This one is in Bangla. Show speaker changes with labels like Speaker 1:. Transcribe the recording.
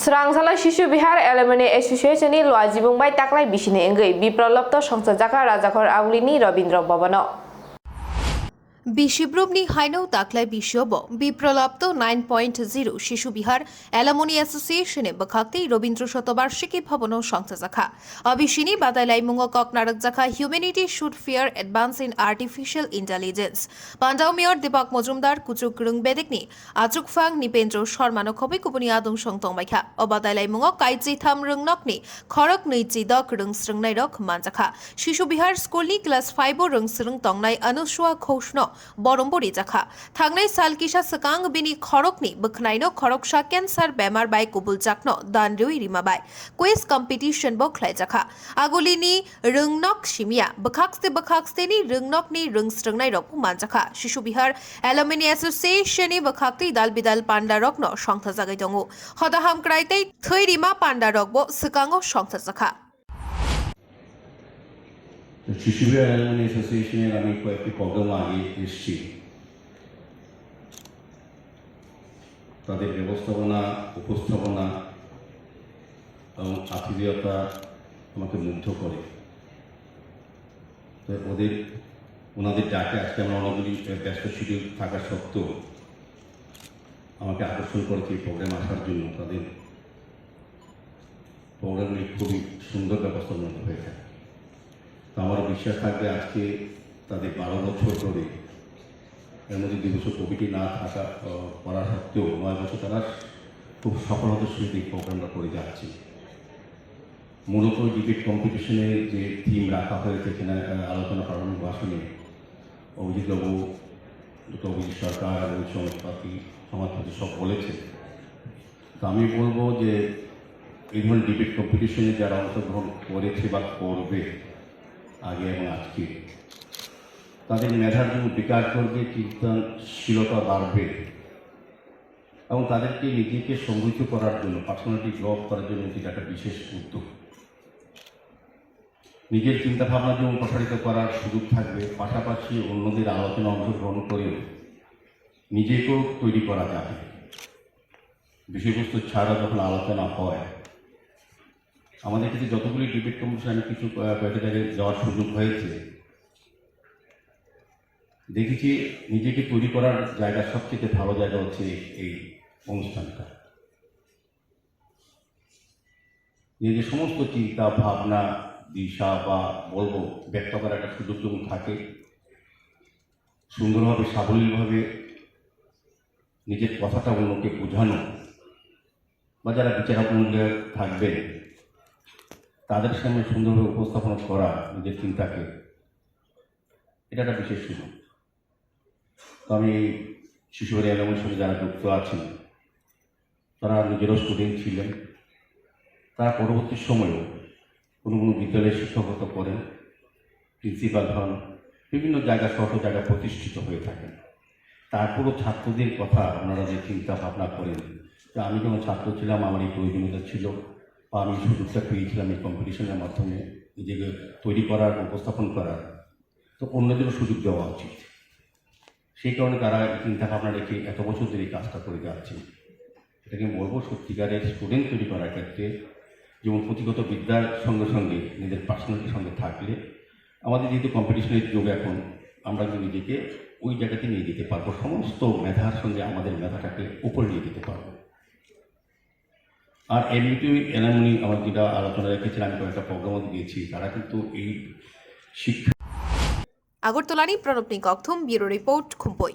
Speaker 1: Sishu Sishu Bihar aulumni association ni luwajimabai taklai bisini enggai Vipralapta Songchajakha Rabindra Bhavan.
Speaker 2: Bishibrubni Haino Taklai Bishobo, Vipralapta 9.0 Sishu Bihar Alumni Association Bakakti Rabindra Bhavan Songchajakha Abishini Badalai Mungo Narakjakha Humanity Should Fear Advance in Artificial Intelligence Pandau Mayor Deepak Mojumdar Kuchuk Rung Bedekni Achuk Fang Nipendro Sharmano Khobi Kupuni Adung Songtong Baikha Obadalai Mungo Kaiji Tham Rung Nokni Khorok Nuiji Dok Rung Srungnai Rok Manjakha Sishu Bihar School ni Class 5 Rung Srung Tongnai Anushwa Khoshno Borombori Jakha Thangnai Salkisha Sakang Bini Khorokni Buknaino Khoroksha Cancer Bemar by Kubul Jakno Danrui Rimabai Quiz Competition Boklai Jakha Agulini Rungnok Shimia Bakaksteni Rungnokni Rungstrungnai Roku Manjakha Sishu Bihar Alumni Association Bakakti Dal Bidal Panda Rokno Shongtha Zagaitongu Hodaham Kraite Thuirima Panda Rokbo Sakango Shongtha Zakha
Speaker 3: Sishu Bihar Alumni Association আমি কয়েকটি প্রোগ্রাম আগে এসেছি তাদের ব্যবস্থাপনা উপস্থাপনা এবং আতিথেয়তা আমাকে মুগ্ধ করে তো ওনাদের ডাকে আজকে আমরা অনেকগুলি ব্যস্ত শিডিউল থাকা সত্ত্বেও আমাকে আকর্ষণ করেছে এই প্রোগ্রামে আসার জন্য তাদের প্রোগ্রামে খুবই সুন্দর ব্যবস্থাপনা হয়ে থাকে তো আমার বিশ্বাস থাকবে আজকে তাদের 12 বছর ধরে এর মধ্যে 2 বছর কোভিডে না থাকা করা সত্ত্বেও 9 বছর তারা খুব সফলতার সহিত এই প্রোগ্রামটা করে যাচ্ছে মূলত ডিবেট কম্পিটিশনে যে থিম রাখা হয়েছে এখানে আলোচনা প্রারম্ভিক ভাষণে অভিজিৎ বাবু অভিজিৎ সরকার এবং সমাজপতি সব বলেছে তো আমি বলবো যে এই ধরনের ডিবেট কম্পিটিশনে যারা অংশগ্রহণ করেছে বা করবে আগে এবং আজকে তাদের মেধার জন্য বিকাশ করবে চিন্তাশীলতা বাড়বে এবং তাদেরকে নিজেকে সমৃদ্ধ করার জন্য পার্সোনালিটি গ্রোথ করার জন্য এটি একটা বিশেষ উদ্যোগ নিজের চিন্তাভাবনার জন্য প্রসারিত করার সুযোগ থাকবে পাশাপাশি অন্যদের আলোচনা অংশগ্রহণ করে নিজেকেও তৈরি করা যাবে বিষয়বস্তু ছাড়া যখন আলোচনা হয় আমাদের কাছে যতগুলি ডিবেট কম্পিটিশন আমি কিছু কয়েকটা জায়গায় যাওয়ার সুযোগ হয়েছে দেখেছি নিজেকে তৈরি করার জায়গা সবচেয়ে ভালো জায়গা হচ্ছে এই অনুষ্ঠানটা নিজের সমস্ত চিন্তা ভাবনা দিশা বা বলবো ব্যক্ত করার একটা সুযোগ যখন থাকে সুন্দরভাবে সাবলীলভাবে নিজের কথাটা অন্যকে বোঝানো বা যারা বিচারকমূল্যে থাকবে তাদের সামনে সুন্দরভাবে উপস্থাপন করা নিজের চিন্তাকে এটা একটা বিশেষ সুযোগ তো আমি শিশু বিহার এলাকার সঙ্গে যারা যুক্ত আছেন তারা নিজেরও স্টুডেন্ট ছিলেন তারা পরবর্তী সময়েও কোনো বিদ্যালয়ে শিক্ষকতা করেন প্রিন্সিপাল হন বিভিন্ন জায়গা জায়গায় প্রতিষ্ঠিত হয়ে থাকেন তারপরও ছাত্রদের কথা ওনারা যে চিন্তা ভাবনা করেন যে আমি যখন ছাত্র ছিলাম আমার এই প্রয়োজনীয়তা ছিল বা আমি সুযোগটা পেয়েছিলাম এই কম্পিটিশনের মাধ্যমে নিজেকে তৈরি করার উপস্থাপন করার তো অন্যদেরও সুযোগ দেওয়া উচিত সেই কারণে তারা চিন্তা ভাবনা রেখে এত বছর ধরে এই কাজটা করে যাচ্ছে এটাকে বলবো সত্যিকারের স্টুডেন্ট তৈরি করার ক্ষেত্রে যেমন পুঁথিগত বিদ্যার সঙ্গে সঙ্গে নিজের পার্সোনালিটির সঙ্গে থাকলে আমাদের যেহেতু কম্পিটিশনের যুগ এখন আমরা কিন্তু নিজেকে ওই জায়গাতে নিয়ে যেতে পারবো সমস্ত মেধার সঙ্গে আমাদের মেধাটাকে উপরে নিয়ে যেতে পারবো আর এমনিতে এলামনি আমার যেটা আলোচনা রেখেছিলাম আমি কয়েকটা প্রোগ্রামও দিয়েছি তারা কিন্তু এই শিক্ষা
Speaker 2: আগরতলানি প্রণব নিকথম ব্যুরো রিপোর্ট খুম্পই।